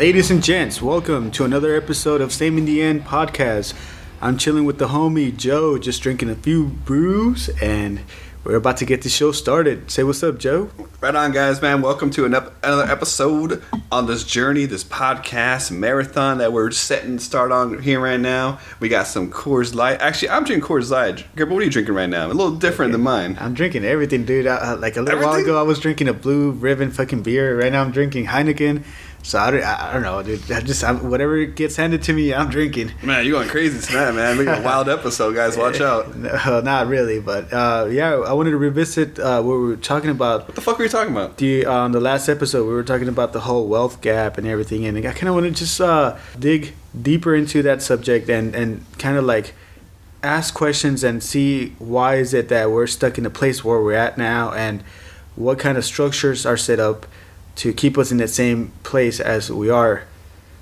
Ladies and gents, welcome to another episode of Same in the End podcast. I'm chilling with the homie Joe, just drinking a few brews, and we're about to get the show started. Say what's up, Joe. Right on, guys, man. Welcome to another episode on this journey, this podcast marathon that we're setting start on here right now. We got some Coors Light. Actually, I'm drinking Coors Light. Gabriel, what are you drinking right now? A little different than mine. I'm drinking everything, dude. Like a little while ago, I was drinking a Blue Ribbon fucking beer. Right now, I'm drinking Heineken. So I don't know, dude. Whatever gets handed to me, I'm drinking. Man, you're going crazy tonight, man. We got a wild episode, guys. Watch out. No, not really, but yeah, I wanted to revisit what we were talking about. What the fuck were you talking about? On the last episode, we were talking about the whole wealth gap and everything, and I kind of want to just dig deeper into that subject and kind of like ask questions and see why is it that we're stuck in the place where we're at now, and what kind of structures are set up to keep us in the same place as we are.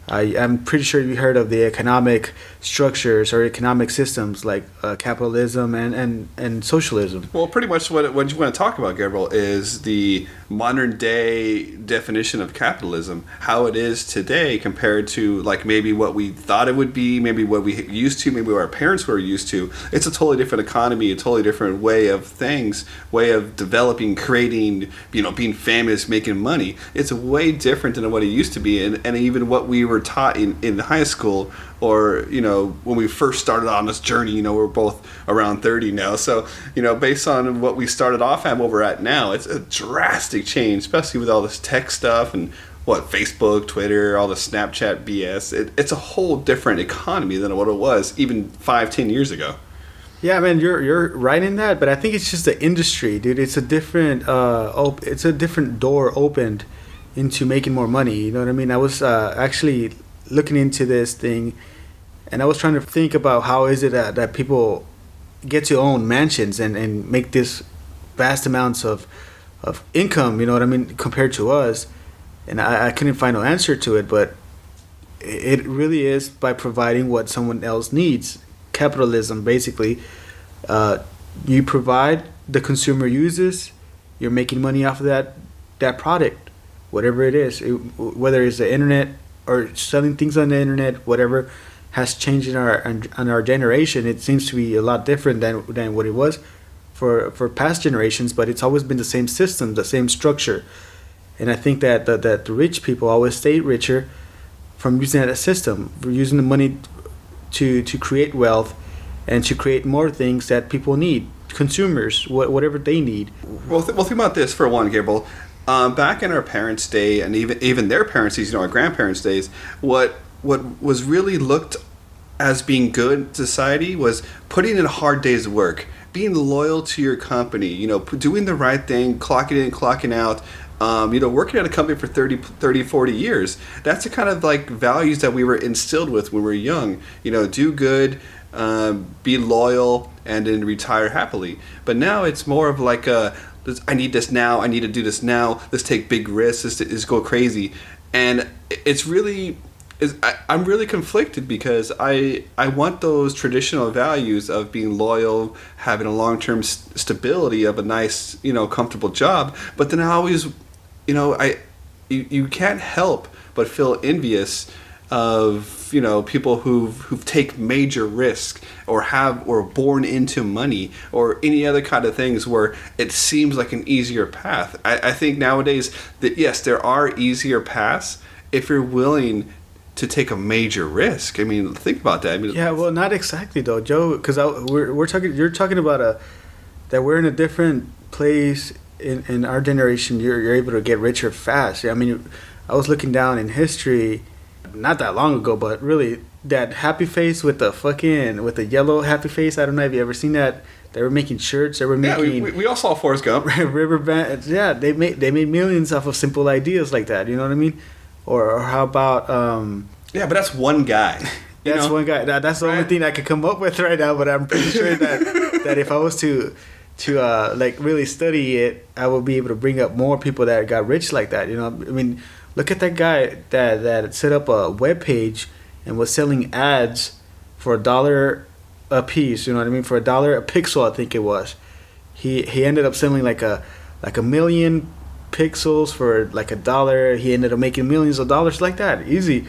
I'm pretty sure you heard of the economic structures or economic systems like capitalism and socialism. Well, pretty much what you want to talk about, Gabriel, is the modern day definition of capitalism, how it is today compared to like maybe what we thought it would be, maybe what we used to, maybe what our parents were used to. It's a totally different economy, a totally different way of things, way of developing, creating, being famous, making money. It's way different than what it used to be, and even what we were taught in high school, or when we first started on this journey. We're both around 30 now, so based on what we started off at, what we're at now, it's a drastic change, especially with all this tech stuff and Facebook, Twitter, all the Snapchat BS. It's a whole different economy than what it was even 5-10 years ago. Yeah, man, you're right in that, but I think it's just the industry, dude. It's a different it's a different door opened into making more money. You know what I mean? I was actually looking into this thing, and I was trying to think about how is it that people get to own mansions and make this vast amounts of income, you know what I mean, compared to us. And I couldn't find no answer to it, but it really is by providing what someone else needs. Capitalism, basically. You provide, the consumer uses, you're making money off of that product, whatever it is. Whether it's the internet or selling things on the internet, whatever has changed in our generation. It seems to be a lot different than what it was for past generations, but it's always been the same system, the same structure. And I think that the rich people always stay richer from using that system, for using the money to create wealth and to create more things that people need, consumers, whatever they need. Well, think about this for one, Gabriel. Back in our parents' day, and even their parents' days, our grandparents' days, what was really looked as being good in society was putting in a hard day's work, being loyal to your company, doing the right thing, clocking in, clocking out, working at a company for 30, 40 years. That's the kind of like values that we were instilled with when we were young. Do good, be loyal, and then retire happily. But now it's more of like I need this now, I need to do this now, let's take big risks, let's go crazy. And it's really... I'm really conflicted because I want those traditional values of being loyal, having a long-term stability of a nice, comfortable job. But then I always, you can't help but feel envious of, people who've take major risks or are born into money or any other kind of things where it seems like an easier path. I think nowadays that, yes, there are easier paths if you're willing to take a major risk. I mean, think about that. Yeah, well, not exactly though, Joe, because we're talking. You're talking about that we're in a different place in our generation. You're able to get richer fast. I mean, I was looking down in history, not that long ago, but really that happy face with the yellow happy face. I don't know if you ever seen that. They were making shirts. They were making. Yeah, we all saw Forrest Gump. River bands. Yeah, they made millions off of simple ideas like that. You know what I mean? Or how about... yeah, but that's one guy. That's one guy. That's the only thing I could come up with right now, but I'm pretty sure that if I was to like really study it, I would be able to bring up more people that got rich like that. I mean, look at that guy that set up a web page and was selling ads for $1 a piece. You know what I mean? For $1 a pixel, I think it was. He ended up selling like a million pixels for like $1. He ended up making millions of dollars like that, easy.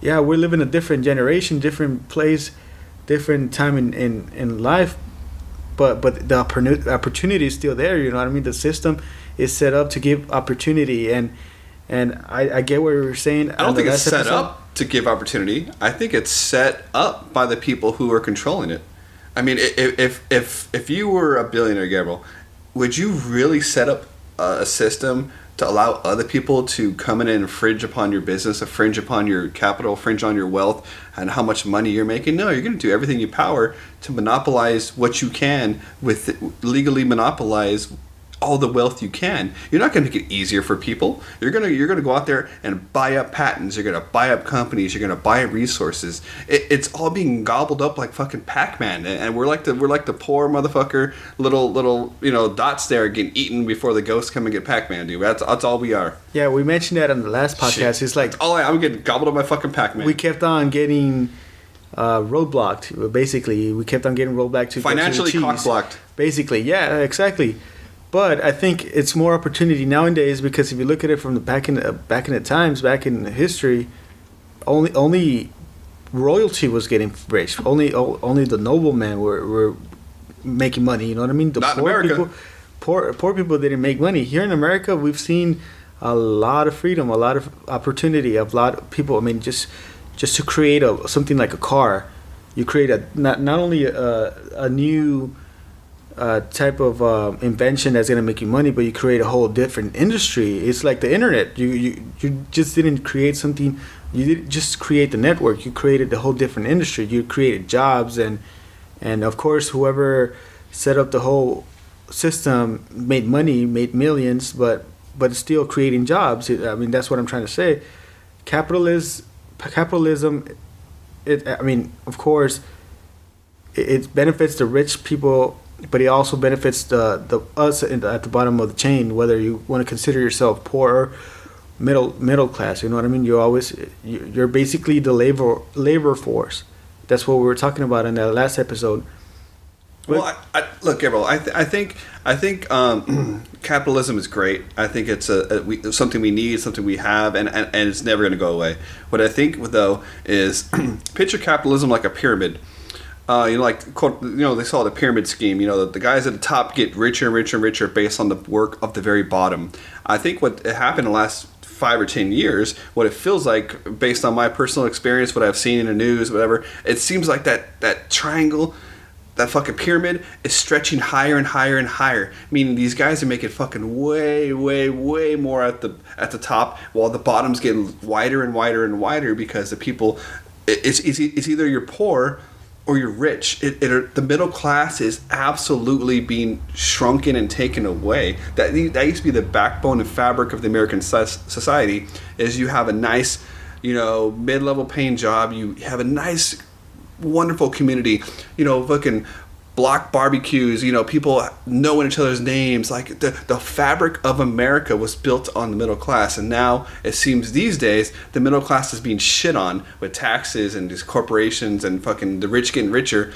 Yeah, we're living a different generation, different place, different time in life, but the opportunity is still there. You know what I mean? The system is set up to give opportunity, and I get what you're saying. I don't think it's set up to give opportunity. I think it's set up by the people who are controlling it. I mean, if you were a billionaire, Gabriel, would you really set up a system to allow other people to come in and infringe upon your business, infringe upon your capital, infringe on your wealth, and how much money you're making? No, you're going to do everything in your power to monopolize what you can, legally monopolize all the wealth you can. You're not going to make it easier for people. You're going to go out there and buy up patents. You're going to buy up companies. You're going to buy up resources. It's all being gobbled up like fucking Pac-Man, and we're like the poor motherfucker little dots there getting eaten before the ghosts come and get Pac-Man, dude. That's all we are. Yeah, we mentioned that on the last podcast. Shit. It's like I'm getting gobbled up by fucking Pac-Man. We kept on getting roadblocked. Basically, we kept on getting rollback to financially cock-blocked. Basically, yeah, exactly. But I think it's more opportunity nowadays, because if you look at it from the back in the times, back in history, only royalty was getting rich. Only the noblemen were making money. You know what I mean? The Not poor in America. people, poor people didn't make money. Here in America, we've seen a lot of freedom, a lot of opportunity, a lot of people. I mean, just to create something like a car, you create not only a new type of invention that's gonna make you money, but you create a whole different industry. It's like the internet. You just didn't create something. You didn't just create the network. You created the whole different industry. You created jobs, and of course, whoever set up the whole system made money, made millions, but it's still creating jobs. I mean, that's what I'm trying to say. Capitalism. I mean, of course, it benefits the rich people, but it also benefits the us at the bottom of the chain, whether you want to consider yourself poor or middle class. You know what I mean? You're basically the labor force. That's what we were talking about in that last episode. Well, look, Gabriel. I think capitalism is great. I think it's something we need, something we have, and it's never going to go away. What I think, though, is picture capitalism like a pyramid. They saw the pyramid scheme. The guys at the top get richer and richer and richer based on the work of the very bottom. I think what happened in the last 5 or 10 years, what it feels like, based on my personal experience, what I've seen in the news, whatever, it seems like that triangle, that fucking pyramid, is stretching higher and higher and higher. Meaning these guys are making fucking way, way, way more at the top, while the bottom's getting wider and wider and wider, because the people, it's either you're poor or you're rich. The middle class is absolutely being shrunken and taken away. That used to be the backbone and fabric of the American society. Is you have a nice, mid-level paying job. You have a nice, wonderful community. Fucking block barbecues. People knowing each other's names. Like the fabric of America was built on the middle class, and now it seems these days the middle class is being shit on with taxes and these corporations and fucking the rich getting richer,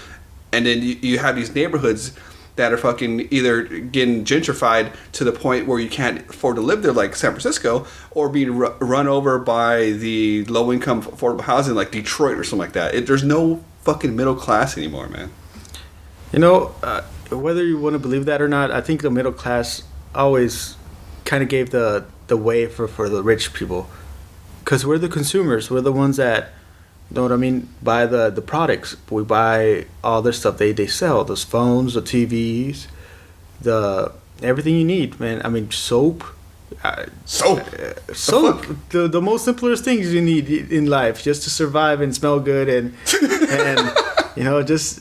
and then you have these neighborhoods that are fucking either getting gentrified to the point where you can't afford to live there, like San Francisco, or being run over by the low income affordable housing like Detroit or something like that. There's no fucking middle class anymore, man. Whether you want to believe that or not, I think the middle class always kind of gave the way for the rich people, because we're the consumers. We're the ones that, buy the products. We buy all their stuff they sell, those phones, the TVs, everything you need, man. I mean, soap. Soap. The most simplest things you need in life just to survive and smell good and just.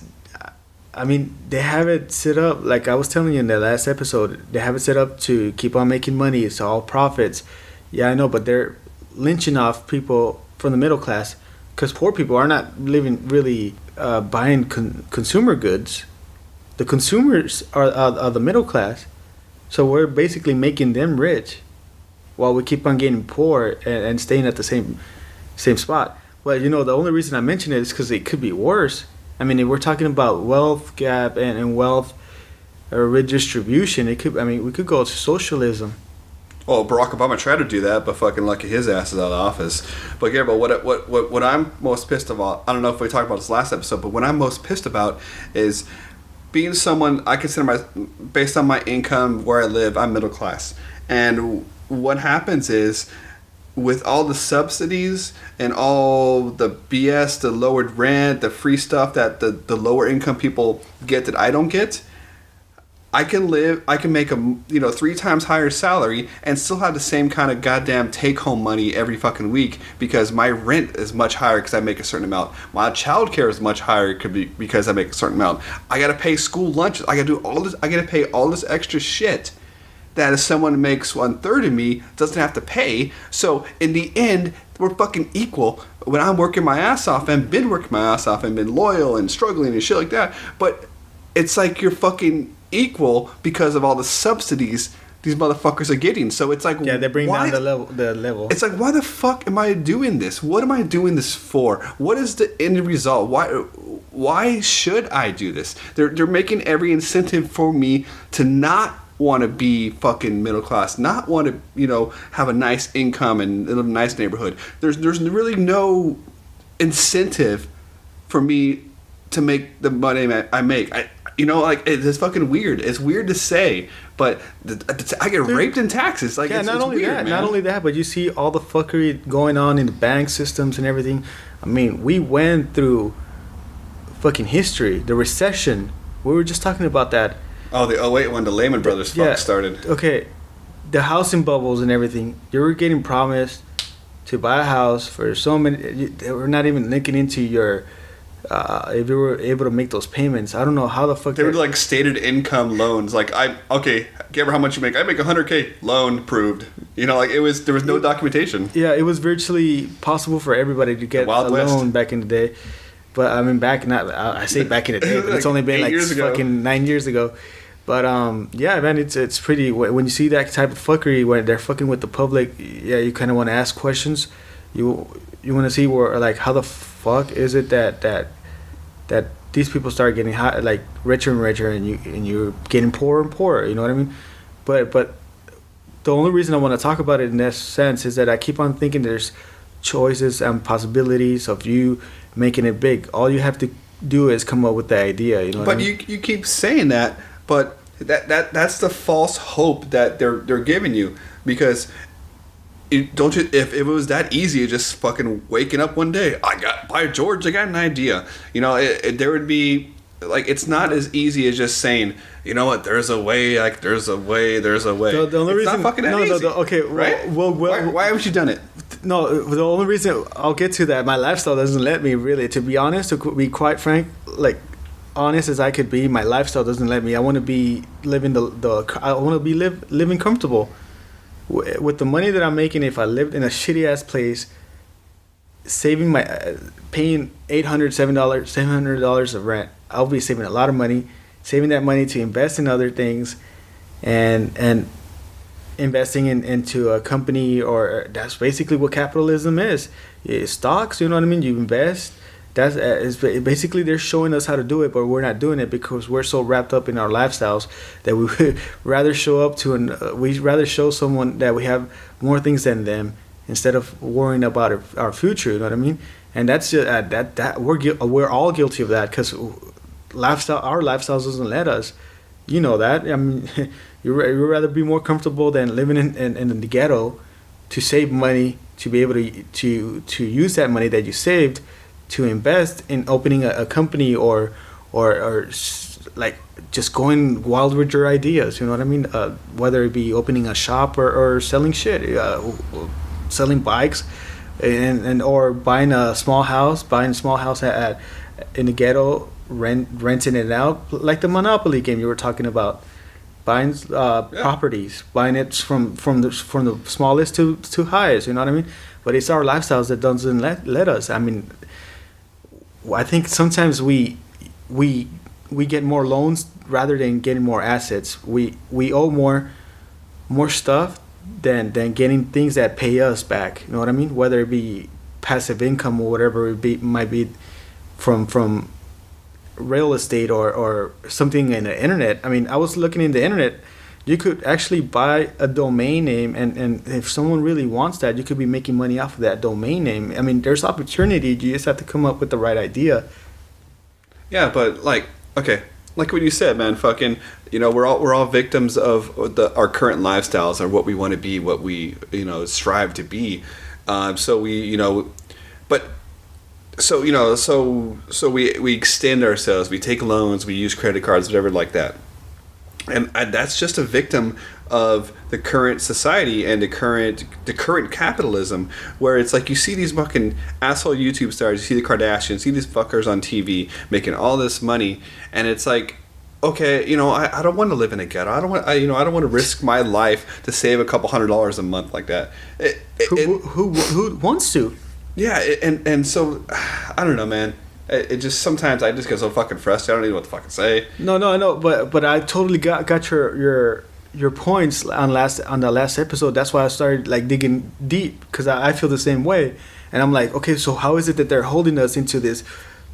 I mean, they have it set up, like I was telling you in the last episode, they have it set up to keep on making money. It's all profits. Yeah, I know, but they're lynching off people from the middle class, because poor people are not really buying consumer goods. The consumers are the middle class. So we're basically making them rich while we keep on getting poor and staying at the same spot. Well, the only reason I mention it is because it could be worse. I mean, if we're talking about wealth gap and wealth redistribution, we could go to socialism. Well, Barack Obama tried to do that, but fucking lucky his ass is out of office. But Gabriel, what I'm most pissed about, I don't know if we talked about this last episode, but what I'm most pissed about is being someone I consider based on my income where I live, I'm middle class. And what happens is, with all the subsidies and all the BS, the lowered rent, the free stuff that the lower income people get that I don't get, I can make a 3 times higher salary and still have the same kind of goddamn take home money every fucking week because my rent is much higher because I make a certain amount. My childcare is much higher because I make a certain amount. I gotta pay school lunches. I gotta do all this. I gotta pay all this extra shit that if someone makes 1/3 of me doesn't have to pay. So in the end, we're fucking equal. When I'm working my ass off and been working my ass off and been loyal and struggling and shit like that, but it's like you're fucking equal because of all the subsidies these motherfuckers are getting. So it's like, yeah, they bring down the level. It's like, why the fuck am I doing this? What am I doing this for? What is the end result? Why should I do this? They're making every incentive for me to not want to be fucking middle class, not want to have a nice income and live in a nice neighborhood. There's really no incentive for me to make the money I make. It's fucking weird. It's weird to say, but I get raped in taxes. Like, yeah, it's not only weird, that, man. not only that, but you see all the fuckery going on in the bank systems and everything. I mean, we went through fucking history, the recession. We were just talking about that. Oh, the 08 when the Lehman Brothers fuck started. Okay, the housing bubbles and everything. You were getting promised to buy a house for so many. They were not even linking into your. If you were able to make those payments, I don't know how the fuck they were like stated income loans. Like, Gabriel, how much you make? I make $100K, loan approved. There was no documentation. Yeah, it was virtually possible for everybody to get a loan back in the day. But I mean, I say back in the day, but it's only been like fucking 9 years ago. But yeah, man, it's pretty. When you see that type of fuckery where they're fucking with the public, yeah, you kind of want to ask questions. You want to see where, like, how the fuck is it that these people start getting high, like richer and richer, and you're getting poorer and poorer. You know what I mean? But the only reason I want to talk about it in that sense is that I keep on thinking there's choices and possibilities of you making it big. All you have to do is come up with the idea. You know. But you keep saying that, but that's the false hope that they're giving you, because. If it was that easy, just fucking waking up one day, by George, I got an idea. There would be, like, it's not as easy as just saying, you know what, there's a way, like, there's a way. The only reason, not fucking that easy. Okay, right? Well, why haven't you done it? No, the only reason, I'll get to that, my lifestyle doesn't let me, really, to be honest, to be quite frank, like, honest as I could be, my lifestyle doesn't let me. I want to be living living comfortable. With the money that I'm making, if I lived in a shitty ass place, saving paying $700 of rent, I'll be saving a lot of money, saving that money to invest in other things, and investing into a company, or that's basically what capitalism is. It's stocks, you know what I mean? You invest. Is basically, they're showing us how to do it, but we're not doing it because we're so wrapped up in our lifestyles that we would rather we'd rather show someone that we have more things than them instead of worrying about our future. You know what I mean? And that's that we're all guilty of that, because our lifestyles doesn't let us. You know that. I mean, you'd rather be more comfortable than living in the ghetto to save money, to be able to use that money that you saved to invest in opening a company or like just going wild with your ideas. You know what I mean? Whether it be opening a shop or selling shit, selling bikes, and or buying a small house at in the ghetto, renting it out, like the Monopoly game you were talking about. Buying properties, buying it from the smallest to highest. You know what I mean? But it's our lifestyles that doesn't let us. I mean, I think sometimes we get more loans rather than getting more assets. We owe more stuff than getting things that pay us back. You know what I mean? Whether it be passive income or whatever it might be from real estate or something in the internet. I mean, I was looking in the internet You could actually buy a domain name, and if someone really wants that, you could be making money off of that domain name. I mean, there's opportunity. You just have to come up with the right idea. Yeah, but like, okay, like what you said, man. Fucking, we're all victims of our current lifestyles, or what we want to be, what we strive to be. So we, but so we extend ourselves. We take loans. We use credit cards, whatever like that. And that's just a victim of the current society and the current capitalism, where it's like you see these fucking asshole YouTube stars, you see the Kardashians, you see these fuckers on TV making all this money, and it's like, okay, I don't want to live in a ghetto. I don't want to risk my life to save a couple $100 a month like that. Who wants to? Yeah, and so I don't know, man. It just sometimes I just get so fucking frustrated. I don't even know what to fucking say. No, I know, but I totally got your points on the last episode. That's why I started like digging deep, because I feel the same way, and I'm like, okay, so how is it that they're holding us into this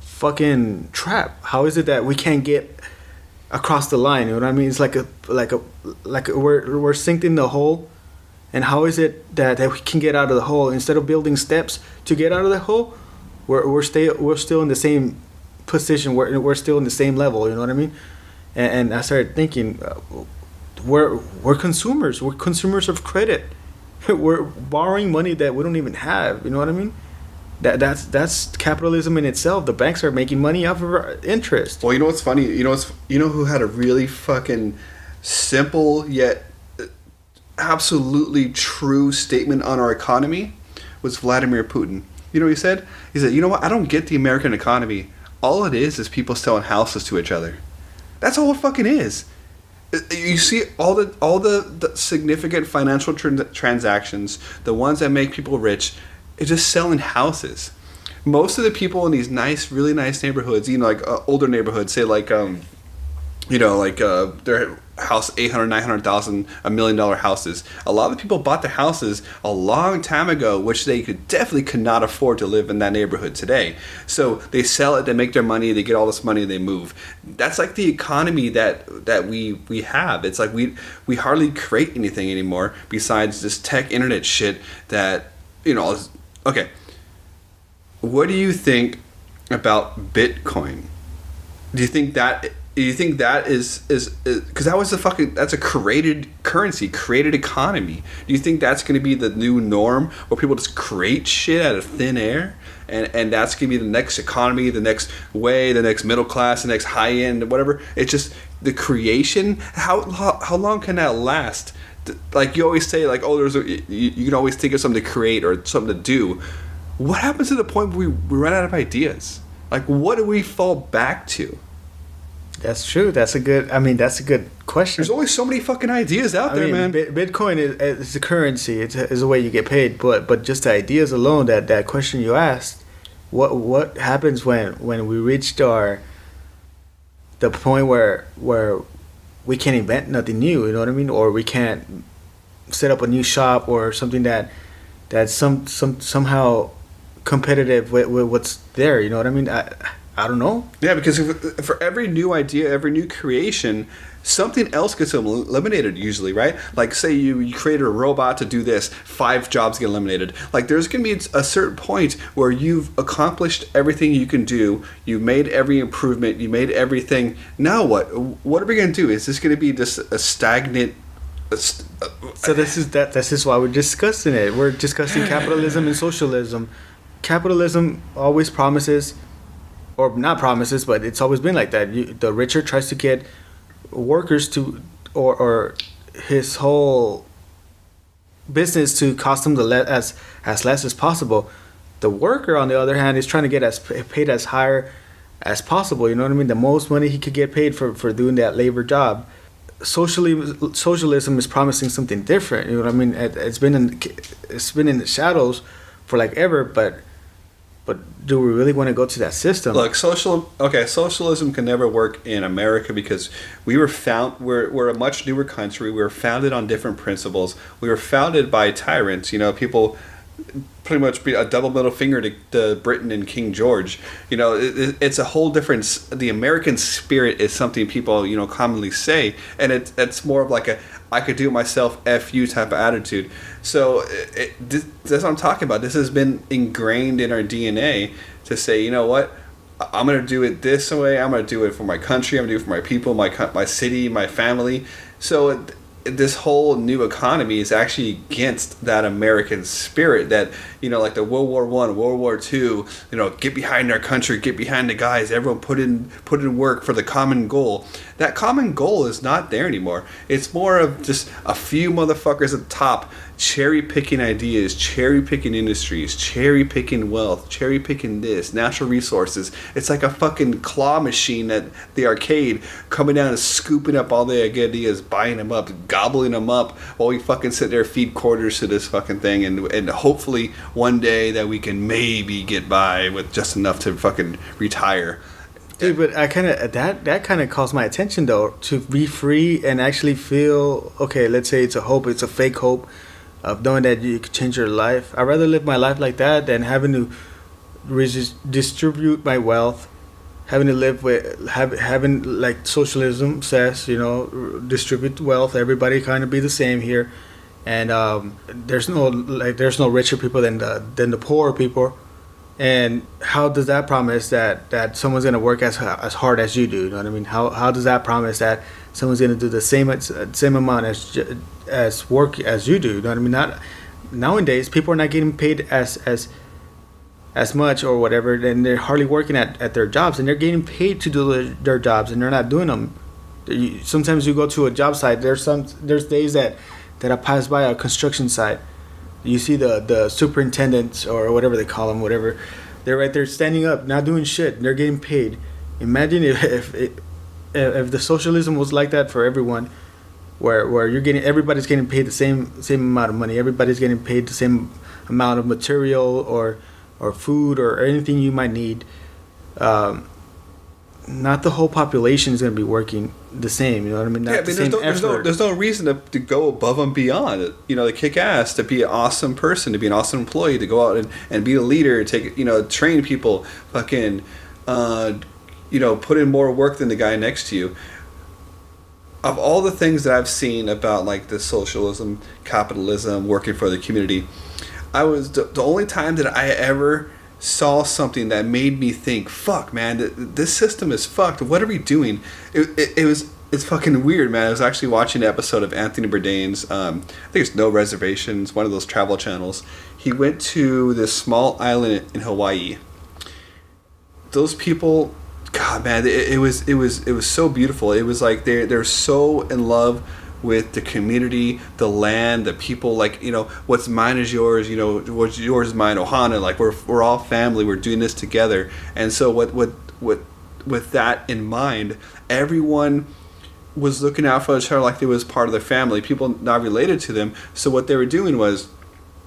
fucking trap? How is it that we can't get across the line? You know what I mean? It's like we're synced in the hole, and how is it that we can get out of the hole instead of building steps to get out of the hole? We're still in the same position. We're still in the same level. You know what I mean? And I started thinking, we're consumers. We're consumers of credit. We're borrowing money that we don't even have. You know what I mean? That's capitalism in itself. The banks are making money off of our interest. Well, you know what's funny? You know who had a really fucking simple yet absolutely true statement on our economy? Was Vladimir Putin. You know what he said? He said, you know what? I don't get the American economy. All it is people selling houses to each other. That's all it fucking is. You see all the significant financial transactions, the ones that make people rich, it's just selling houses. Most of the people in these really nice neighborhoods, like older neighborhoods, say like, their house, $800,000, $900,000, $1 million houses. A lot of people bought the houses a long time ago, which they definitely could not afford to live in that neighborhood today. So they sell it, they make their money, they get all this money, they move. That's like the economy that we have. It's like we hardly create anything anymore besides this tech internet shit that, okay. What do you think about Bitcoin? Do you think that is because that's a created currency, created economy? Do you think that's going to be the new norm, where people just create shit out of thin air, and that's going to be the next economy, the next way, the next middle class, the next high end, whatever? It's just the creation. How long can that last? Like you always say, like, oh, you can always think of something to create or something to do. What happens to the point where we run out of ideas? Like, what do we fall back to? That's true. That's a good question. There's only so many fucking ideas out there, man. Bitcoin is a currency. It's a way you get paid. But just the ideas alone, that question you asked, what happens when we reached the point where we can't invent nothing new? You know what I mean? Or we can't set up a new shop or something that's somehow competitive with what's there. You know what I mean? I don't know. Yeah, because for every new idea, every new creation, something else gets eliminated usually, right? Like, say you created a robot to do this, 5 jobs get eliminated. Like, there's going to be a certain point where you've accomplished everything you can do. You've made every improvement. You made everything. Now what? What are we going to do? Is this going to be just a stagnant... So this is why we're discussing it. We're discussing capitalism and socialism. Capitalism always promises... or not promises, but it's always been like that. The richer tries to get workers to, or his whole business to cost him as less as possible. The worker, on the other hand, is trying to get paid as higher as possible. You know what I mean? The most money he could get paid for doing that labor job. Socialism is promising something different. You know what I mean? It's been in the shadows for like ever, but do we really want to go to that system? Look, socialism can never work in America because we're a much newer country. We were founded on different principles. We were founded by tyrants. People pretty much be a double middle finger to Britain and King George. It's a whole different. The American spirit is something people commonly say, and it's more of like a I could do it myself, F you type of attitude. So that's what I'm talking about. This has been ingrained in our DNA to say, you know what, I'm going to do it this way. I'm going to do it for my country. I'm going to do it for my people, my city, my family. So this whole new economy is actually against that American spirit that, like the World War I, World War II, get behind our country, get behind the guys, everyone put in work for the common goal. That common goal is not there anymore. It's more of just a few motherfuckers at the top cherry picking ideas, cherry picking industries, cherry picking wealth, cherry picking this, natural resources. It's like a fucking claw machine at the arcade coming down and scooping up all the ideas, buying them up, gobbling them up while we fucking sit there, feed quarters to this fucking thing, and hopefully one day that we can maybe get by with just enough to fucking retire. Dude, but I kind of that kind of calls my attention though, to be free and actually feel okay. Let's say it's a hope, it's a fake hope of knowing that you could change your life. I'd rather live my life like that than having to distribute my wealth, having to live with having like socialism says, distribute wealth. Everybody kind of be the same here, and there's no richer people than the poorer people. And how does that promise that someone's gonna work as hard as you do? You know what I mean? How does that promise that someone's gonna do the same amount as work as you do? You know what I mean? Not nowadays. People are not getting paid as much or whatever, and they're hardly working at their jobs, and they're getting paid to do their jobs, and they're not doing them. Sometimes you go to a job site. There's days that I pass by a construction site. You see the superintendents or whatever they call them, whatever. They're right there standing up, not doing shit. And they're getting paid. Imagine if the socialism was like that for everyone, where everybody's getting paid the same amount of money. Everybody's getting paid the same amount of material or food or anything you might need. Not the whole population is going to be working the same. You know what I mean? Not there's no reason to go above and beyond. To kick ass, to be an awesome person, to be an awesome employee, to go out and be a leader, train people, fucking, put in more work than the guy next to you. Of all the things that I've seen about like the socialism, capitalism, working for the community, I was the only time that I ever saw something that made me think, fuck, man, this system is fucked. What are we doing? It's fucking weird, man. I was actually watching an episode of Anthony Bourdain's, I think it's No Reservations, one of those travel channels. He went to this small island in Hawaii. Those people, God, man, it was so beautiful. It was like they're so in love with the community, the land, the people. Like, what's mine is yours. What's yours is mine. Ohana. Like we're all family. We're doing this together. And so with that in mind, everyone was looking out for each other like they was part of their family. People not related to them. So what they were doing was,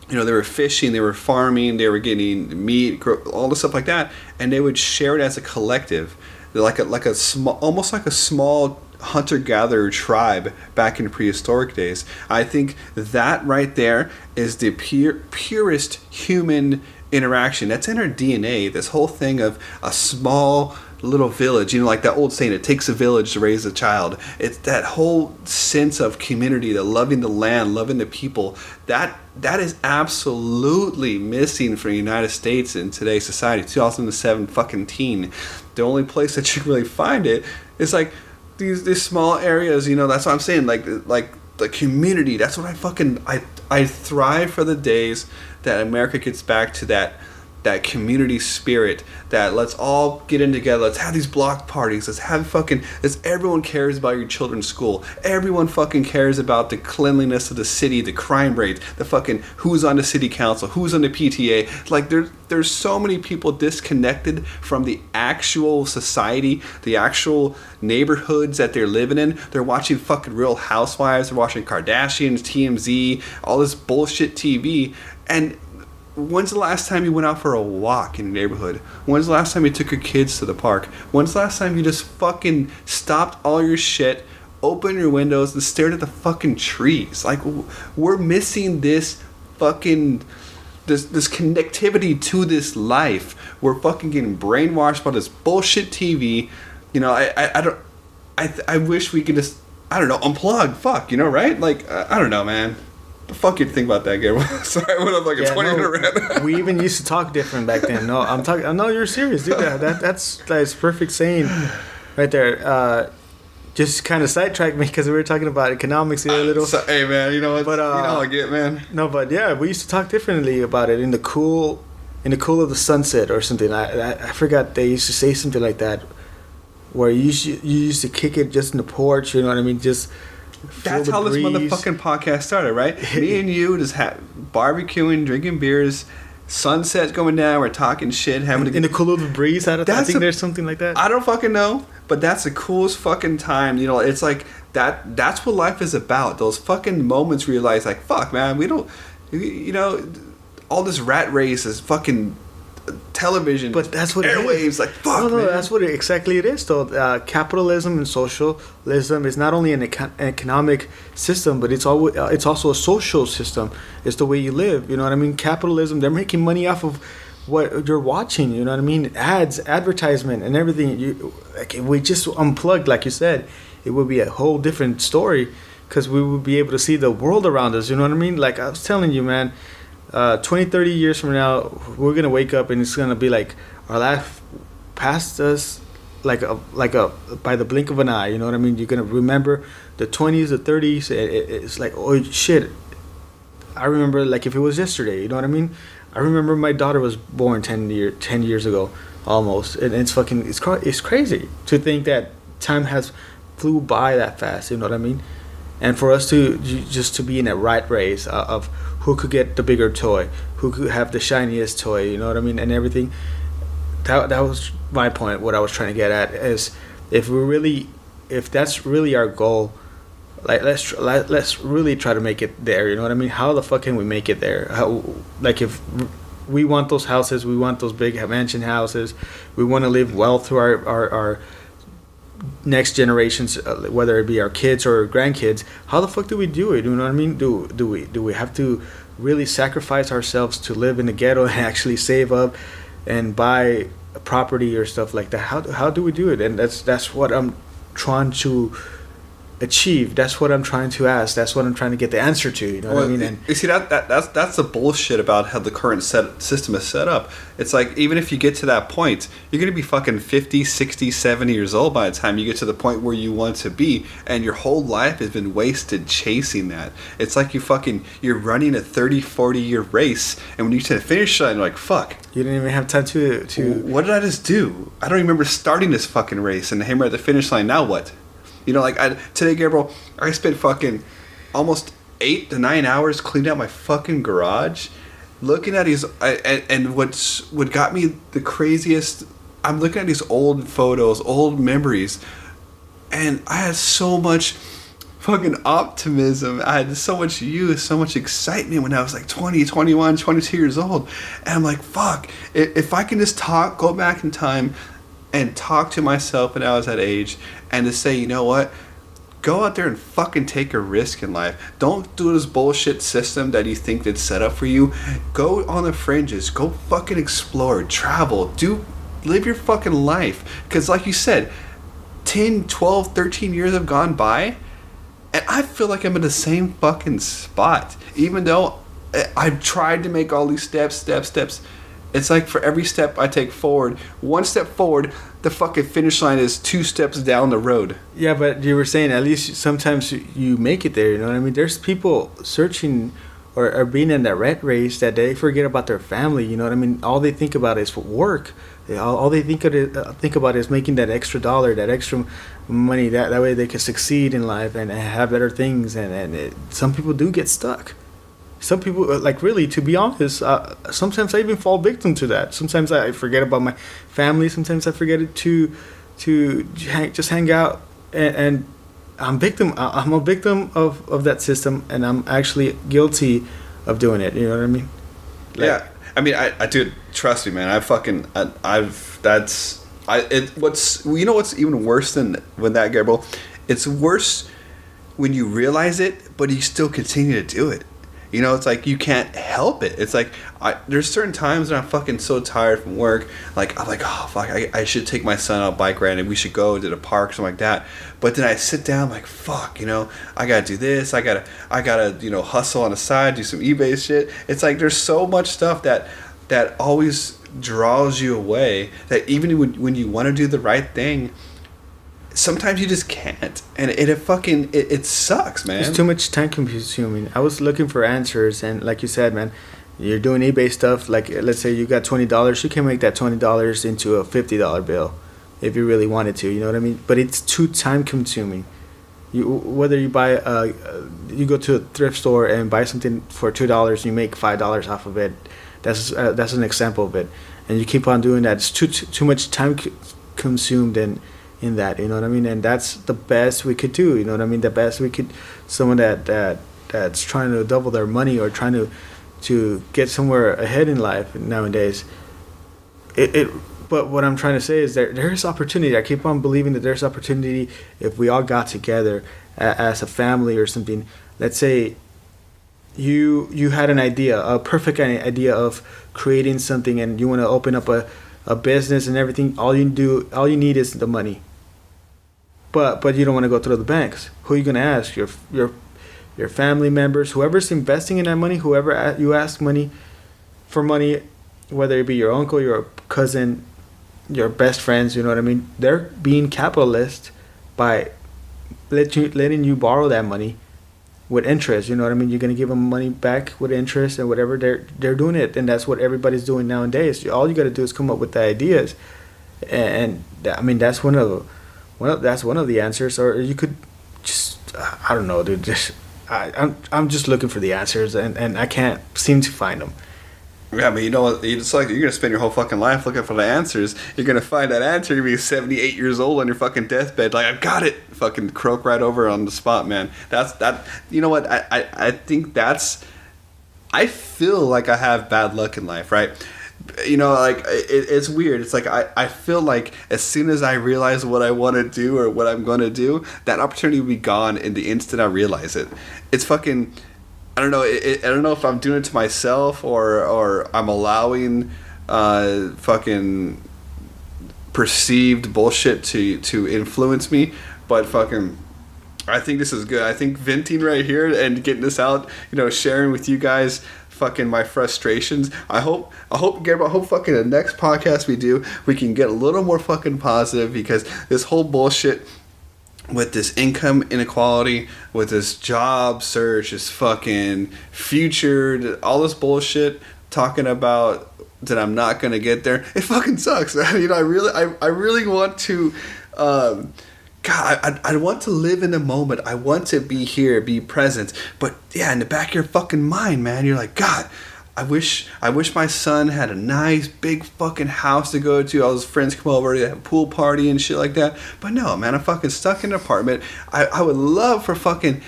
they were fishing, they were farming, they were getting meat, all the stuff like that, and they would share it as a collective. They're like a small, almost like a small hunter-gatherer tribe back in prehistoric days. I think that right there is the purest human interaction. That's in our DNA. This whole thing of a small little village, like that old saying, it takes a village to raise a child. It's that whole sense of community, the loving the land, loving the people. That is absolutely missing from the United States in today's society. 2007 fucking teen. The only place that you can really find it is like these small areas. That's what I'm saying. Like the community. That's what I thrive for the days that America gets back to that community spirit, that let's all get in together, let's have these block parties, let's everyone cares about your children's school, everyone fucking cares about the cleanliness of the city, the crime rate, the fucking who's on the city council, who's on the PTA. Like there's so many people disconnected from the actual society, the actual neighborhoods that they're living in. They're watching fucking Real Housewives, they're watching Kardashians, TMZ, all this bullshit TV. And when's the last time you went out for a walk in your neighborhood? When's the last time you took your kids to the park? When's the last time you just fucking stopped all your shit, opened your windows, and stared at the fucking trees? Like, we're missing this fucking this connectivity to this life. We're fucking getting brainwashed by this bullshit TV. You know, I don't. I wish we could just, I don't know, unplug. Fuck, you know, right? Like, I don't know, man. The fuck you think about that, Gabriel? Sorry, I went up like a 20-minute rant. We even used to talk different back then. No, I'm talking. No, you're serious, dude. That's perfect saying right there. Just kind of sidetracked me because we were talking about economics here a little. So, hey, man, you know what? But, you know how I get, man. No, but yeah, we used to talk differently about it in the cool of the sunset or something. I forgot they used to say something like that, where you used to kick it just in the porch. You know what I mean? Just. That's how this motherfucking podcast started, right? Me and you just barbecuing, drinking beers, sunset's going down, we're talking shit, having in the cool of the breeze. I think there's something like that. I don't fucking know, but that's the coolest fucking time. You know, it's like that's what life is about. Those fucking moments where you realize, like, fuck, man, we don't, you know, all this rat race is fucking television, but that's what airwaves, it is. like, fuck, no, man. That's what exactly it is, though. Capitalism and socialism is not only an economic system, but it's also a social system. It's the way you live. You know what I mean? Capitalism, they're making money off of what you're watching. You know what I mean? Ads, advertisement, and everything. If we just unplugged, like you said, it would be a whole different story, because we would be able to see the world around us. You know what I mean? Like I was telling you, man. 20, 30 years from now, we're going to wake up and it's going to be like our life passed us like a by the blink of an eye. You know what I mean? You're going to remember the 20s, the 30s. It's like, oh, shit. I remember like if it was yesterday. You know what I mean? I remember my daughter was born 10 years ago almost. And it's crazy to think that time has flew by that fast. You know what I mean? And for us to just to be in a rat race of who could get the bigger toy, who could have the shiniest toy, you know what I mean, and everything. That was my point. What I was trying to get at is, if that's really our goal, like let's really try to make it there. You know what I mean? How the fuck can we make it there? Like if we want those houses, we want those big mansion houses, we want to live well through our next generations, whether it be our kids or grandkids. How the fuck do we do it? You know what I mean? Do we have to really sacrifice ourselves to live in the ghetto and actually save up and buy a property or stuff like that? How do we do it? And that's what I'm trying to achieve. That's what I'm trying to ask. That's what I'm trying to get the answer to. You know what I mean? And you see that's the bullshit about how the current system is set up. It's like, even if you get to that point, you're going to be fucking 50, 60, 70 years old by the time you get to the point where you want to be, and your whole life has been wasted chasing that. It's like you're running a 30, 40 year race, and when you get to the finish line, you're like, fuck. You didn't even have time to What did I just do? I don't remember starting this fucking race, and I'm at the finish line. Now what? You know, like today, Gabriel, I spent fucking almost 8 to 9 hours cleaning out my fucking garage, looking at these, and what got me the craziest, I'm looking at these old photos, old memories, and I had so much fucking optimism. I had so much youth, so much excitement when I was like 20, 21, 22 years old. And I'm like, fuck, if I can just go back in time and talk to myself when I was that age, and to say, you know what, go out there and fucking take a risk in life. Don't do this bullshit system that you think that's set up for you. Go on the fringes. Go fucking explore. Travel. Live your fucking life. Because like you said, 10, 12, 13 years have gone by, and I feel like I'm in the same fucking spot. Even though I've tried to make all these steps. It's like for every step I take forward, one step forward, the fucking finish line is 2 steps down the road. Yeah, but you were saying at least sometimes you make it there, you know what I mean? There's people searching or being in that rat race that they forget about their family, you know what I mean? All they think about is work. All they think about is making that extra dollar, that extra money. That way they can succeed in life and have better things. Some people do get stuck. Some people, like, really, to be honest, sometimes I even fall victim to that. Sometimes I forget about my family. Sometimes I forget it to just hang out, and I'm a victim of that system, and I'm actually guilty of doing it. You know what I mean? Like, yeah, I mean, I do. Trust me, man. You know what's even worse than that, Gabriel? It's worse when you realize it, but you still continue to do it. You know, it's like you can't help it. It's like there's certain times when I'm fucking so tired from work. Like I'm like, oh fuck, I should take my son on a bike ride and we should go to the park or something like that. But then I sit down like, fuck, you know, I gotta do this. I gotta you know, hustle on the side, do some eBay shit. It's like there's so much stuff that always draws you away, that even when you want to do the right thing, sometimes you just can't, and it sucks, man. It's too much time consuming. I was looking for answers, and like you said, man, you're doing eBay stuff. Like, let's say you got $20, you can make that $20 into a $50 bill if you really wanted to. You know what I mean? But it's too time consuming. Whether you buy you go to a thrift store and buy something for $2, you make $5 off of it. That's an example of it, and you keep on doing that. It's too much time consumed in that, you know what I mean? And that's the best we could do, you know what I mean? The best we could, someone that's trying to double their money or trying to get somewhere ahead in life nowadays. But what I'm trying to say is there's opportunity. I keep on believing that there's opportunity if we all got together as a family or something. Let's say you had an idea, a perfect idea of creating something, and you want to open up a business and everything. All you need is the money. But you don't want to go through the banks. Who are you going to ask? Your family members, whoever's investing in that money, whoever you ask for money, whether it be your uncle, your cousin, your best friends, you know what I mean? They're being capitalist by letting you borrow that money with interest, you know what I mean? You're going to give them money back with interest and whatever. They're doing it, and that's what everybody's doing nowadays. All you got to do is come up with the ideas, and I mean that's one of the answers. Or you could just, I don't know, dude. I'm just looking for the answers, and I can't seem to find them. Yeah, but you know what? It's like you're gonna spend your whole fucking life looking for the answers. You're gonna find that answer. You're gonna be 78 years old on your fucking deathbed, like I've got it. Fucking croak right over on the spot, man. That. You know what? I think that's. I feel like I have bad luck in life, right? You know, like it's weird. It's like I feel like as soon as I realize what I want to do or what I'm gonna do, that opportunity will be gone in the instant I realize it. It's fucking. I don't know. I don't know if I'm doing it to myself or I'm allowing fucking perceived bullshit to influence me. But fucking, I think this is good. I think venting right here and getting this out, you know, sharing with you guys fucking my frustrations. I hope Gabriel, I hope fucking the next podcast we do, we can get a little more fucking positive, because this whole bullshit with this income inequality, with this job search, this fucking future, all this bullshit talking about that I'm not gonna get there, it fucking sucks, man. You know, I really want to, God, I want to live in the moment. I want to be here, be present. But yeah, in the back of your fucking mind, man, you're like, God, I wish my son had a nice big fucking house to go to. All his friends come over, they have a pool party and shit like that. But no, man, I'm fucking stuck in an apartment. I would love for fucking,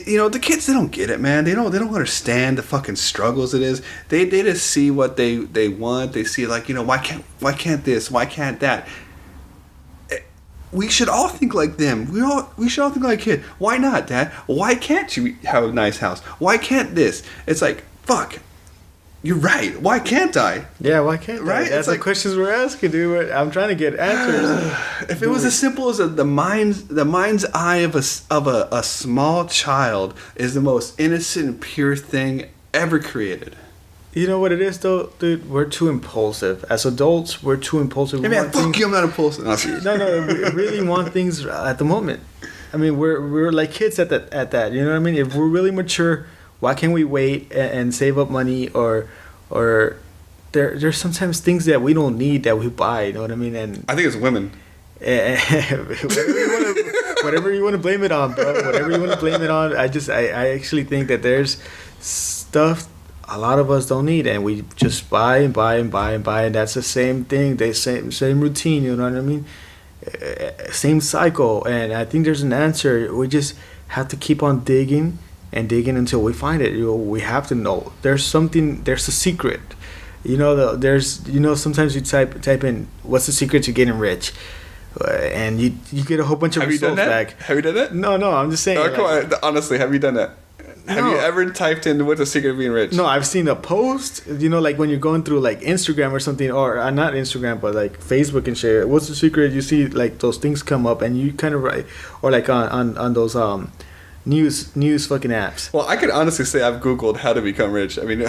you know, the kids, they don't get it, man. They don't understand the fucking struggles it is. They just see what they want. They see like, you know, why can't this? Why can't that? We should all think like them. We should all think like a kid. Why not, Dad? Why can't you have a nice house? Why can't this? It's like, fuck, you're right. Why can't I? Yeah, why can't I? Right? That's the questions we're asking, dude. I'm trying to get answers. If it was as simple as the mind's eye of a small child is the most innocent and pure thing ever created. You know what it is, though, dude? We're too impulsive. As adults, we're too impulsive. Hey, man, fuck you, I'm not impulsive. No, we really want things at the moment. I mean, we're like kids at that. You know what I mean? If we're really mature, why can't we wait and save up money, or there's sometimes things that we don't need that we buy, you know what I mean? And I think it's women. Whatever you want to blame it on, bro. Whatever you want to blame it on. I actually think that there's stuff a lot of us don't need, and we just buy and buy and buy and buy, and that's the same thing. They same routine, you know what I mean? Same cycle, and I think there's an answer. We just have to keep on digging and digging until we find it. You know, we have to know there's a secret. You know, sometimes you type in what's the secret to getting rich, and you get a whole bunch of results back. Have you done that? No, I'm just saying. Oh, come on, honestly, have you done that? Have you ever typed in what's the secret of being rich? No, I've seen a post, like when you're going through like Instagram or something, or not Instagram, but like Facebook and shit. What's the secret? You see like those things come up and you kind of write, or like on those news fucking apps. Well, I could honestly say I've Googled how to become rich. I mean,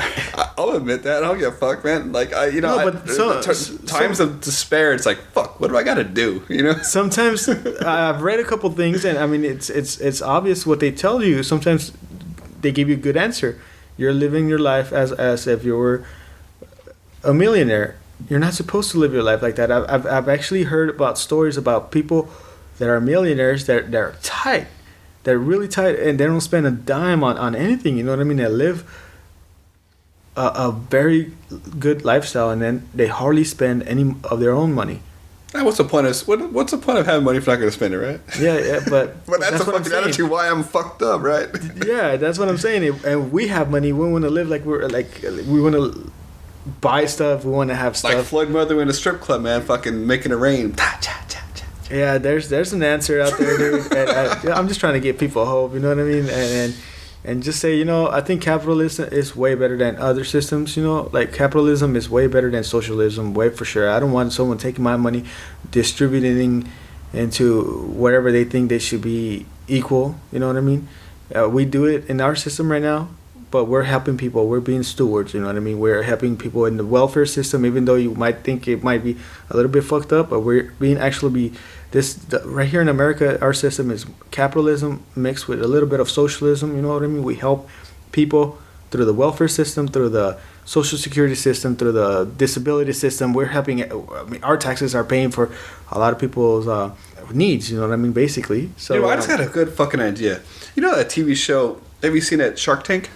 I'll admit that. I don't give a fuck, man. Like, times of despair, it's like, fuck, what do I got to do? Sometimes I've read a couple things, and I mean, it's obvious what they tell you. Sometimes they give you a good answer. You're living your life as if you were a millionaire. You're not supposed to live your life like that. I've actually heard about stories about people that are millionaires that are tight. They're really tight, and they don't spend a dime on anything. You know what I mean? They live a very good lifestyle, and then they hardly spend any of their own money. And what's the point of having money if you're not going to spend it, right? Yeah, but but that's the fucking attitude why I'm fucked up, right? Yeah, that's what I'm saying. And we have money. We want to live like we want to buy stuff. We want to have stuff. Like Floyd Mayweather in a strip club, man, fucking making it rain. Yeah, there's an answer out there, dude. And I'm just trying to give people hope. You know what I mean? And just say, I think capitalism is way better than other systems. Like capitalism is way better than socialism, way for sure. I don't want someone taking my money, distributing into whatever they think they should be equal. You know what I mean? We do it in our system right now, but we're helping people. We're being stewards. You know what I mean? We're helping people in the welfare system, even though you might think it might be a little bit fucked up, but we're being right here in America, our system is capitalism mixed with a little bit of socialism. You know what I mean? We help people through the welfare system, through the social security system, through the disability system. We're helping. I mean, our taxes are paying for a lot of people's needs. You know what I mean? Basically. So I just had a good fucking idea. That TV show? Have you seen it, Shark Tank?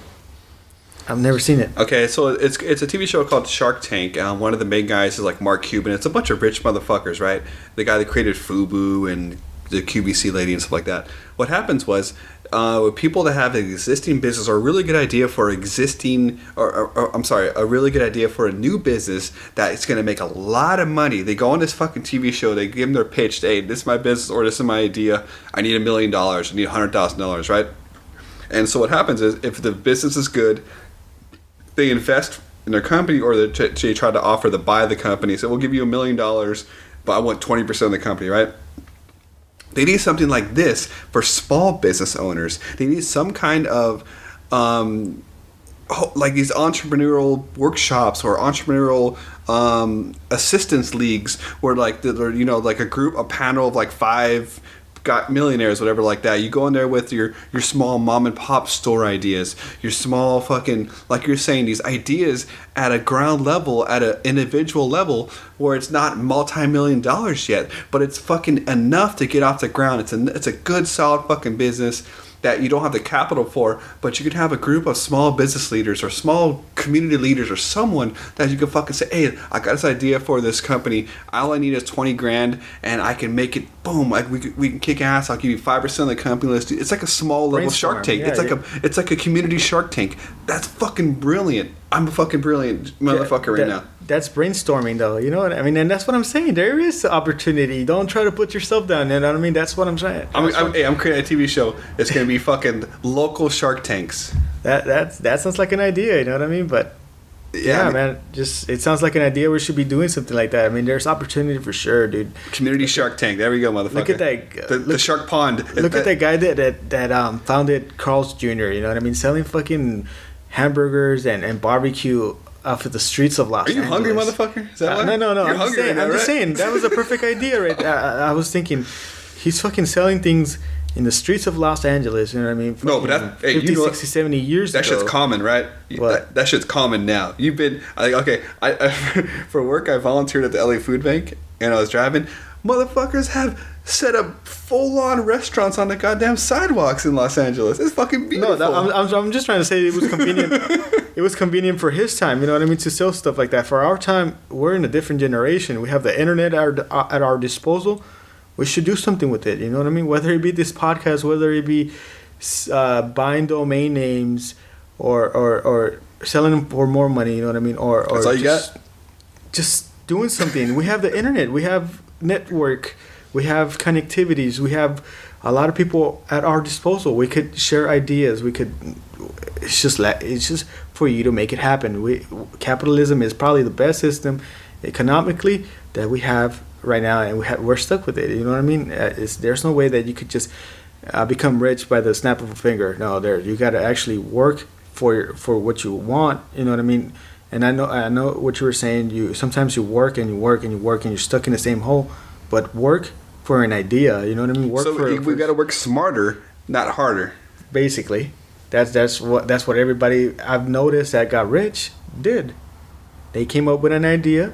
I've never seen it. Okay, so it's a TV show called Shark Tank. One of the main guys is like Mark Cuban. It's a bunch of rich motherfuckers, right? The guy that created FUBU and the QVC lady and stuff like that. What happens was, with people that have an existing business or a really good idea for a really good idea for a new business that it's going to make a lot of money. They go on this fucking TV show. They give them their pitch. Hey, this is my business or this is my idea. I need $1 million. I need $100,000, right? And so what happens is, if the business is good, they invest in their company, or they try to offer to buy the company. So we'll give you $1 million, but I want 20% of the company, right? They need something like this for small business owners. They need some kind of like these entrepreneurial workshops or entrepreneurial assistance leagues, where like like a panel of like 5 got millionaires, whatever like that. You go in there with your small mom and pop store ideas, your small fucking, like you're saying, these ideas at a ground level, at an individual level, where it's not multi-million dollars yet, but it's fucking enough to get off the ground. It's a good solid fucking business that you don't have the capital for, but you could have a group of small business leaders or small community leaders or someone that you can fucking say, hey, I got this idea for this company. All I need is 20 grand and I can make it, boom, like we can kick ass. I'll give you 5% of the company. It's like a small level Shark Tank. Yeah, it's like a community Shark Tank. That's fucking brilliant. I'm a fucking brilliant motherfucker right now. That's brainstorming, though. You know what I mean? And that's what I'm saying. There is opportunity. Don't try to put yourself down. You know what I mean? That's what I'm saying. I'm creating a TV show. It's going to be fucking local Shark Tanks. That sounds like an idea. You know what I mean? But yeah, man, it sounds like an idea. We should be doing something like that. I mean, there's opportunity for sure, dude. Community Shark Tank. There we go, motherfucker. Look at that. The Shark Pond. Look at that guy that founded Carl's Jr. You know what I mean? Selling fucking hamburgers and barbecue off of the streets of Los Angeles. Are you hungry, motherfucker? Is that no. You're I'm just saying that was a perfect idea, right? I was thinking, he's fucking selling things in the streets of Los Angeles. You know what I mean? No, but that 50, 60, 70 years that ago. That shit's common, right? What? That shit's common now. You've been I for work. I volunteered at the LA Food Bank, and I was driving. Motherfuckers have set up full-on restaurants on the goddamn sidewalks in Los Angeles. It's fucking beautiful. No, I'm just trying to say it was convenient. It was convenient for his time, you know what I mean, to sell stuff like that. For our time, we're in a different generation. We have the internet at our disposal. We should do something with it, you know what I mean? Whether it be this podcast, whether it be buying domain names or selling them for more money, you know what I mean? Or that's all you got? Just doing something. We have the internet. We have network. We have connectivities. We have a lot of people at our disposal. We could share ideas. We could. It's just for you to make it happen. Capitalism is probably the best system economically that we have right now, and we're stuck with it. You know what I mean? There's no way that you could just become rich by the snap of a finger. No, you got to actually work for what you want. You know what I mean? And I know what you were saying. Sometimes you work and you work and you work and you're stuck in the same hole. But work for an idea. You know what I mean? We got to work smarter, not harder. Basically, that's what everybody I've noticed that got rich did. They came up with an idea.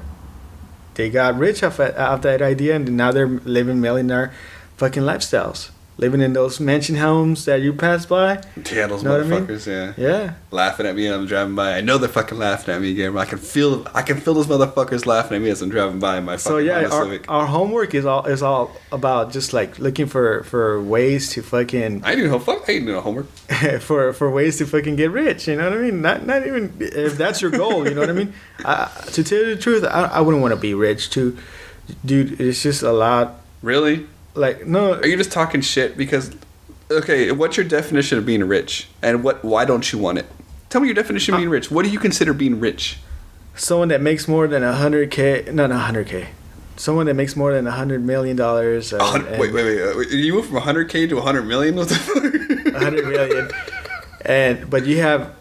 They got rich off that idea, and now they're living millionaire fucking lifestyles. Living in those mansion homes that you pass by. Yeah, those motherfuckers, I mean? Yeah. Laughing at me when I'm driving by. I know they're fucking laughing at me, Gabriel. I can feel those motherfuckers laughing at me as I'm driving by in my fucking Honda Civic. Our homework is all about just like looking for ways to fucking I ain't doing no homework. for ways to fucking get rich, you know what I mean? Not even if that's your goal, you know what I mean? To tell you the truth, I wouldn't want to be rich too. Dude, it's just a lot. Really? Like, no. Are you just talking shit? Because, okay, what's your definition of being rich? And why don't you want it? Tell me your definition of being rich. What do you consider being rich? Someone that makes more than 100K. No, not 100K. Someone that makes more than $100 million. Wait. You moved from 100K to 100 million? What the fuck? 100 million. But you have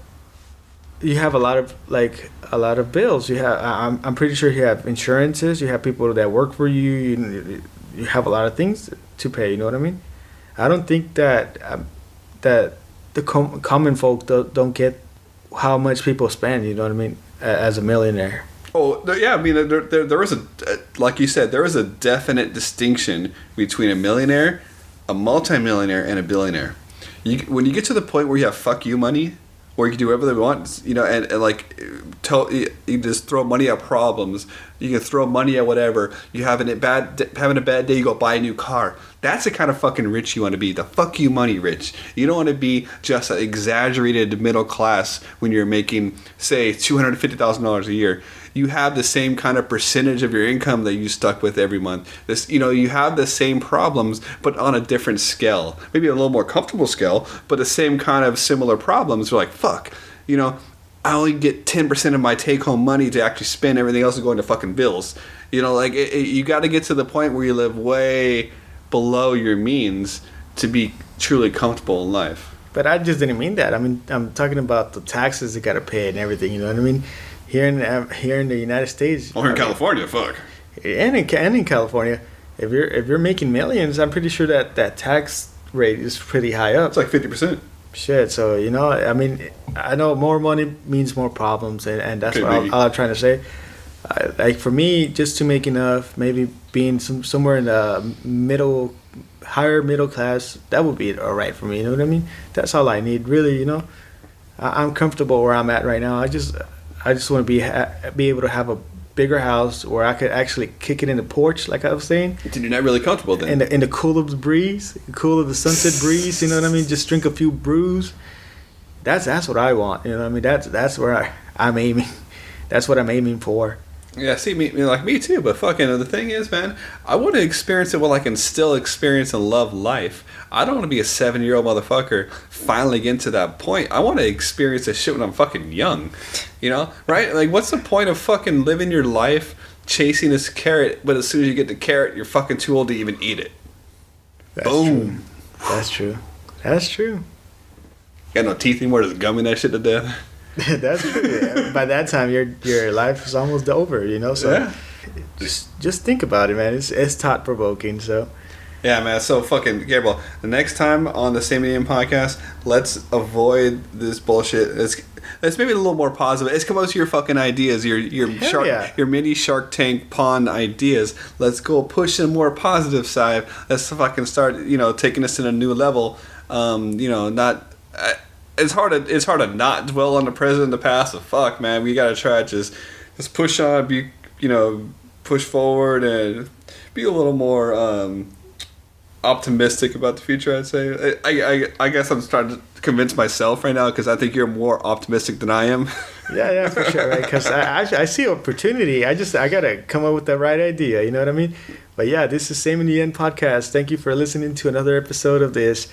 a lot of bills. You have I'm pretty sure you have insurances. You have people that work for you. You have a lot of things to pay. You know what I mean? I don't think that the common folk don't get how much people spend. You know what I mean? As a millionaire. Oh yeah, I mean there is like you said, there is a definite distinction between a millionaire, a multimillionaire, and a billionaire. When you get to the point where you have fuck you money, where you can do whatever they want, you know, and like you just throw money at problems. You can throw money at whatever. You having a bad day, you go buy a new car. That's the kind of fucking rich you want to be. The fuck you money rich. You don't want to be just an exaggerated middle class when you're making, say, $250,000 a year. You have the same kind of percentage of your income that you stuck with every month. You have the same problems, but on a different scale. Maybe a little more comfortable scale, but the same kind of similar problems. You're like, fuck, I only get 10% of my take-home money to actually spend. Everything else is going to fucking bills. You got to get to the point where you live way below your means to be truly comfortable in life. But I just didn't mean that. I mean, I'm talking about the taxes you got to pay and everything. You know what I mean? Here in the United States. Or in California, fuck. And in California, if you're making millions, I'm pretty sure that tax rate is pretty high up. It's like 50%. Shit, so I mean, I know more money means more problems, and that's what I'm trying to say. Like for me, just to make enough, maybe being somewhere in the higher middle class, that would be all right for me. You know what I mean? That's all I need, really. I'm comfortable where I'm at right now. I just want to be able to have a bigger house where I could actually kick it in the porch, like I was saying. You're not really comfortable then. In the cool of the breeze, cool of the sunset breeze. You know what I mean? Just drink a few brews. That's what I want. You know what I mean? That's where I'm aiming. That's what I'm aiming for. Yeah, see, me too. But fucking the thing is, man, I want to experience it while I can still experience and love life. I don't want to be a 7-year-old motherfucker finally get to that point. I want to experience this shit when I'm fucking young. Right? Like, what's the point of fucking living your life chasing this carrot, but as soon as you get the carrot, you're fucking too old to even eat it? Boom. True. That's true. Got no teeth anymore, just gumming that shit to death. That's true. Yeah. By that time, your life is almost over, So yeah. Just think about it, man. It's thought provoking. So yeah, man. So fucking Gabriel, the next time on the Same Medium podcast, let's avoid this bullshit. Let's maybe a little more positive. Let's come out to your fucking ideas, your mini Shark Tank pond ideas. Let's go push some more positive side. Let's fucking start, taking us to a new level. Not. It's hard to not dwell on the present and the past. So fuck, man, we gotta try to just push on, push forward, and be a little more optimistic about the future. I'd say. I guess I'm trying to convince myself right now because I think you're more optimistic than I am. Yeah, for sure, right? Because I see opportunity. I gotta come up with the right idea. You know what I mean? But yeah, this is Same in the End podcast. Thank you for listening to another episode of this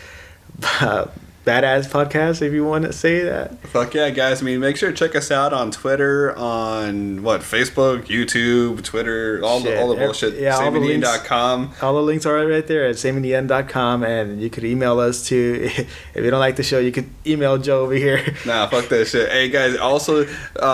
badass podcast, if you want to say that. Fuck yeah, guys. I mean, make sure to check us out on Twitter, on Facebook, YouTube, Twitter, all the bullshit. Yeah, SameInTheEnd.com. All the links are right there at SameInTheEnd.com, and you could email us too. If you don't like the show, you could email Joe over here. Nah, fuck that shit. Hey, guys, also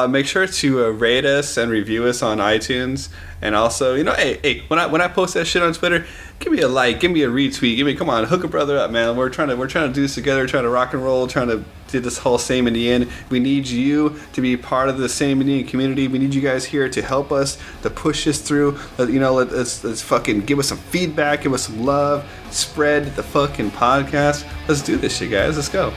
make sure to rate us and review us on iTunes. And also, hey, when I post that shit on Twitter, give me a like, give me a retweet, come on, hook a brother up, man. We're trying to do this together, trying to rock and roll, trying to do this whole Same in the End. We need you to be part of the Same in the End community. We need you guys here to help us, to push us through. Let's fucking give us some feedback, give us some love, spread the fucking podcast. Let's do this shit, guys. Let's go.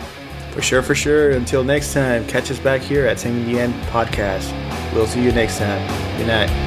For sure. Until next time, catch us back here at Same in the End podcast. We'll see you next time. Good night.